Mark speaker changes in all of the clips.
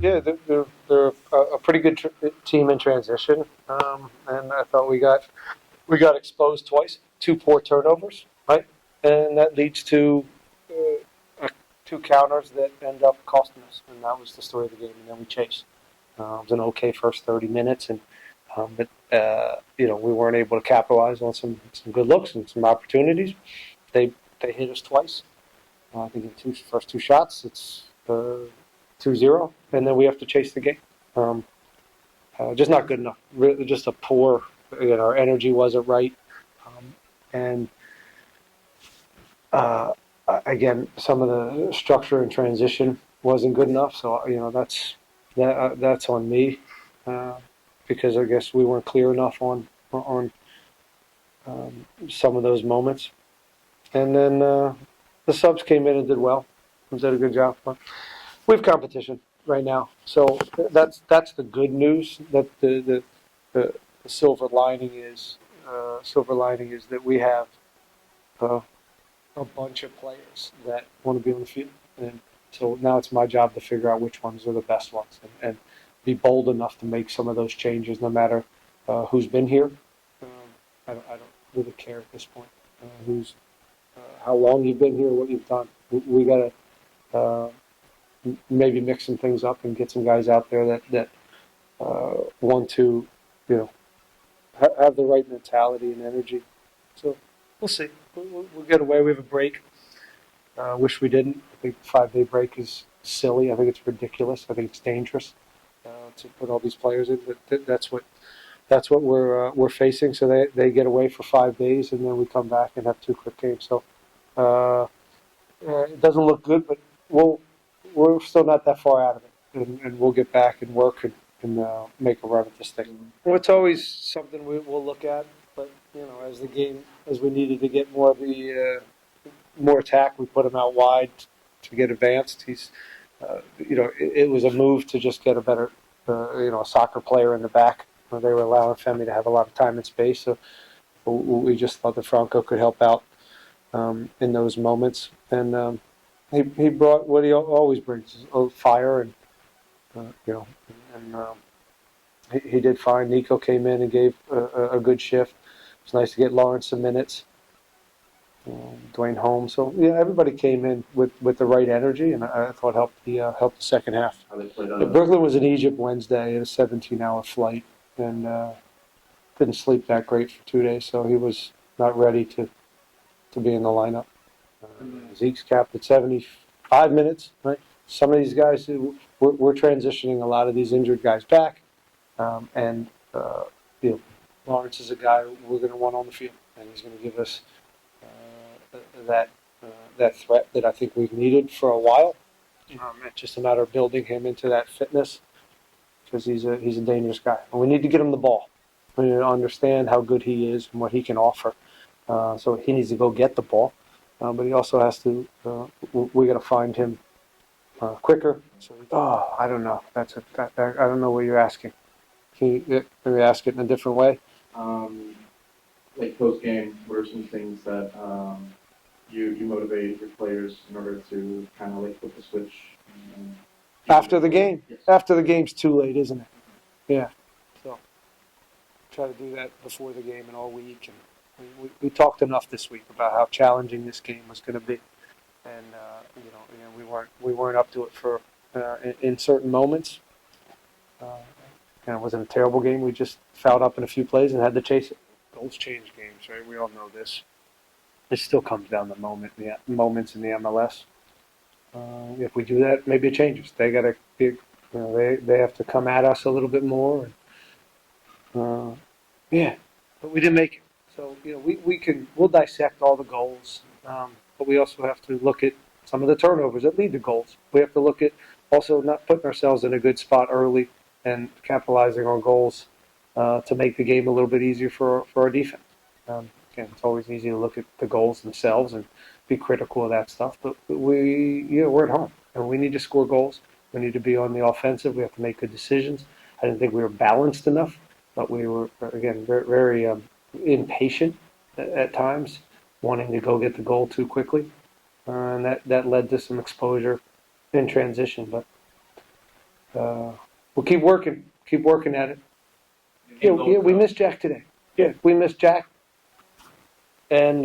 Speaker 1: Yeah, they're a pretty good team in transition, and I thought we got exposed twice, two poor turnovers, right, and that leads to two counters that end up costing us, and that was the story of the game. And then we chased. It was an okay first 30 minutes, and but we weren't able to capitalize on some good looks and some opportunities. They hit us twice. I think in first two shots, it's 2-0, and then we have to chase the game. Just not good enough. Really, just a poor. Our energy wasn't right, and again, some of the structure and transition wasn't good enough. So that's on me because I guess we weren't clear enough on some of those moments. And then the subs came in and did well. Did a good job. We have competition right now, so that's the good news. That the silver lining is that we have a bunch of players that want to be on the field, and so now it's my job to figure out which ones are the best ones and be bold enough to make some of those changes, no matter who's been here. I don't really care at this point who's how long you've been here, what you've done. We got to maybe mix some things up and get some guys out there that want to, have the right mentality and energy. So we'll see. We'll get away. We have a break. Wish we didn't. I think the 5-day break is silly. I think it's ridiculous. I think it's dangerous to put all these players in. But that's what we're facing. So they get away for 5 days, and then we come back and have 2 quick games. So it doesn't look good, but we're still not that far out of it, and we'll get back and work and make a run at this thing. Well, it's always something we'll look at, but as we needed to get more of the more attack, we put him out wide to get advanced. He's, it was a move to just get a better, a soccer player in the back. They were allowing Femi to have a lot of time and space, so we just thought that Franco could help out in those moments, and he brought what he always brings: fire and he did fine. Nico came in and gave a good shift. It's nice to get Lawrence some minutes. Dwayne Holmes. So everybody came in with the right energy, and I thought helped the second half. Brooklyn was in Egypt Wednesday at a 17-hour flight, and didn't sleep that great for 2 days, so he was not ready to be in the lineup. Zeke's capped at 75 minutes. Right, some of these guys we're transitioning a lot of these injured guys back, and Lawrence is a guy we're going to want on the field, and he's going to give us that threat that I think we've needed for a while. It's just a matter of building him into that fitness, because he's a dangerous guy, and we need to get him the ball. We need to understand how good he is and what he can offer. So he needs to go get the ball, but he also has to. We got to find him quicker. So, I don't know. I don't know what you're asking. Can you ask it in a different way?
Speaker 2: Like post game, what are some things that you motivate your players in order to kind of like flip the switch?
Speaker 1: After the game?
Speaker 2: Yes.
Speaker 1: After the game's too late, isn't it? Yeah. So try to do that before the game and all week. And we talked enough this week about how challenging this game was going to be, and we weren't up to it for in certain moments. It wasn't a terrible game. We just fouled up in a few plays and had to chase it. Goals change games, right? We all know this. It still comes down to moments in the MLS. If we do that, maybe it changes. They got to, they have to come at us a little bit more. But we didn't make it. So we'll dissect all the goals, but we also have to look at some of the turnovers that lead to goals. We have to look at also not putting ourselves in a good spot early and capitalizing on goals to make the game a little bit easier for our defense. Again, it's always easy to look at the goals themselves and be critical of that stuff, but we're at home and we need to score goals. We need to be on the offensive. We have to make good decisions. I didn't think we were balanced enough, but we were, again, very, very impatient at times, wanting to go get the goal too quickly, and that led to some exposure in transition. But we'll keep working at it. Yeah, we missed Jack today. Yeah, we missed Jack. And,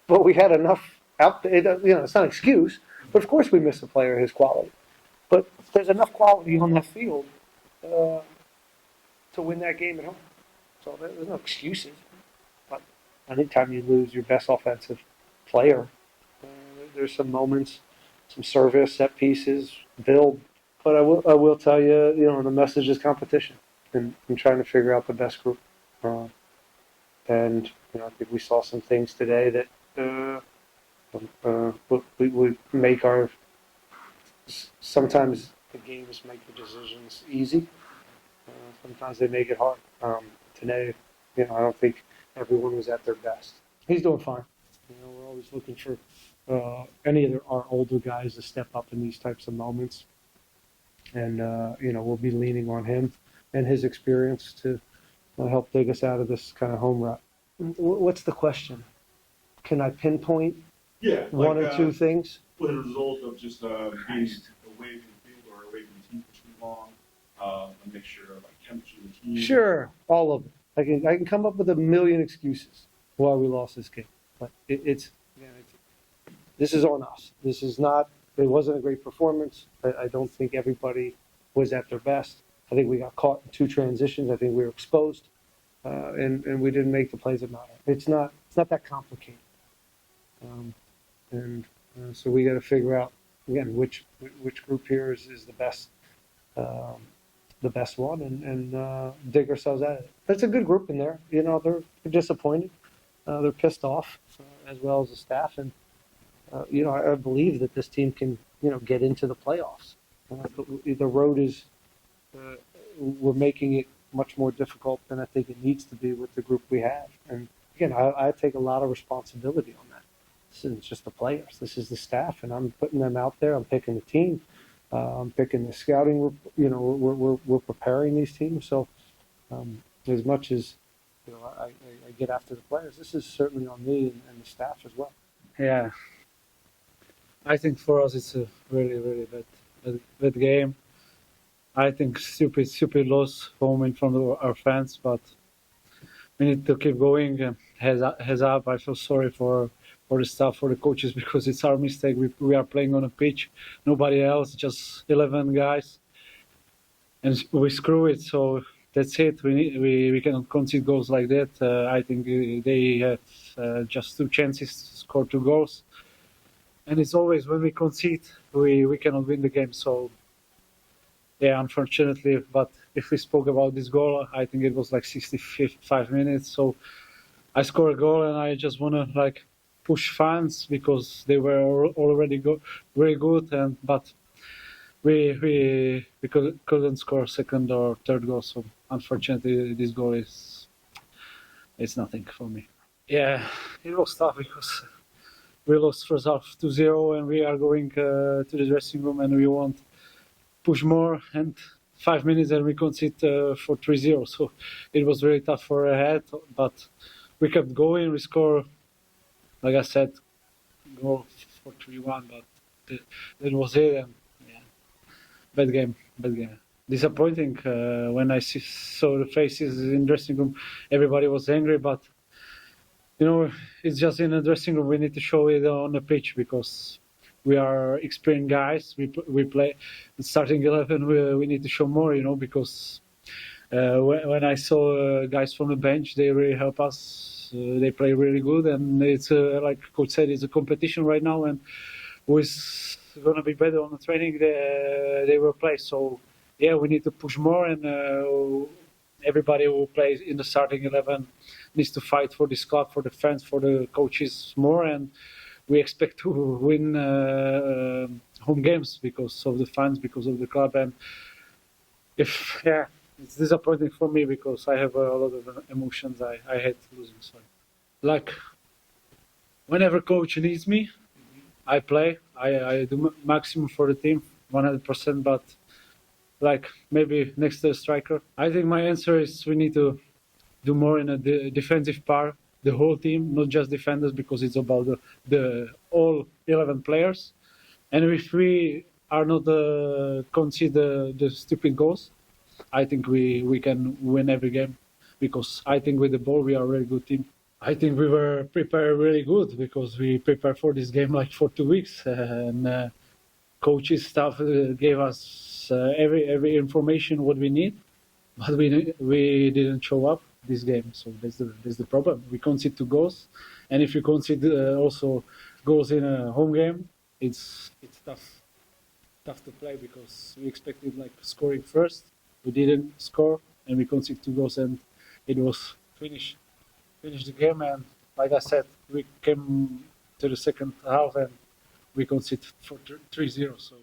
Speaker 1: but we had enough out there, it's not an excuse, but of course we miss a player of his quality. But there's enough quality on that field to win that game at home. So there's no excuses. But anytime you lose your best offensive player, there's some moments, some service, set pieces, build. But I will tell you, the message is competition and trying to figure out the best group. And I think we saw some things today that we make our. Sometimes the games make the decisions easy. Sometimes they make it hard. Today, I don't think everyone was at their best. He's doing fine. We're always looking for any of our older guys to step up in these types of moments, and we'll be leaning on him and his experience to help dig us out of this kind of home rut. What's the question? Can I pinpoint one or two things?
Speaker 3: With a result of just being away from the field or away from the team for too long, and make sure like chemistry of the team.
Speaker 1: Sure, all of it. I can come up with a million excuses why we lost this game, but this is on us. This is not. It wasn't a great performance. I don't think everybody was at their best. I think we got caught in two transitions. I think we were exposed, and we didn't make the plays that matter. It's not that complicated, so we got to figure out again which group here is the best one, and dig ourselves at it. But it's a good group in there. They're disappointed, they're pissed off, as well as the staff, and I believe that this team can get into the playoffs. The road is we're making it much more difficult than I think it needs to be with the group we have. And again, I take a lot of responsibility on that. This isn't just the players. This is the staff, and I'm putting them out there. I'm picking the team. I'm picking the scouting. We're preparing these teams. So as much as I get after the players, this is certainly on me and the staff as well.
Speaker 4: Yeah, I think for us it's a really, really bad game. I think stupid loss home in front of our fans, but we need to keep going. Heads up, I feel sorry for the staff, for the coaches, because it's our mistake. We are playing on a pitch, nobody else, just 11 guys, and we screw it. So that's it. We cannot concede goals like that. I think they had just 2 chances to score 2 goals, and it's always when we concede, we cannot win the game. So yeah, unfortunately. But if we spoke about this goal, I think it was like 65 minutes. So I score a goal, and I just wanna push fans because they were already very good, but we couldn't score second or third goal. So unfortunately, this goal it's nothing for me. Yeah, it was tough because we lost first half 2-0, and we are going to the dressing room, and we want push more, and 5 minutes and we concede for 3-0. So it was very tough for a head, but we kept going. We score, like I said, goal for 3-1, but that was it. And yeah, bad game. Disappointing. When I saw the faces in dressing room, everybody was angry, but it's just in the dressing room. We need to show it on the pitch because we are experienced guys. We play the starting 11. We need to show more, because when I saw guys from the bench, they really help us. They play really good, and it's like Coach said, it's a competition right now, and who's going to be better on the training, they will play. So yeah, we need to push more, and everybody who plays in the starting 11 needs to fight for this club, for the fans, for the coaches more, and we expect to win home games because of the fans, because of the club. And it's disappointing for me because I have a lot of emotions. I hate losing. So, whenever coach needs me, I play. I do maximum for the team, 100%. But maybe next to the striker, I think my answer is we need to do more in the defensive part. The whole team, not just defenders, because it's about the all 11 players. And if we are not concede the stupid goals, I think we can win every game, because I think with the ball we are a very good team. I think we were prepared really good, because we prepared for this game like for 2 weeks, and coaches staff gave us every information what we need, but we didn't show up this game. So that's the problem. We concede 2 goals, and if you concede also goals in a home game, it's tough to play, because we expected like scoring first. We didn't score, and we conceded 2 goals, and it was finished the game. And like I said, we came to the second half and we conceded for 3-0. So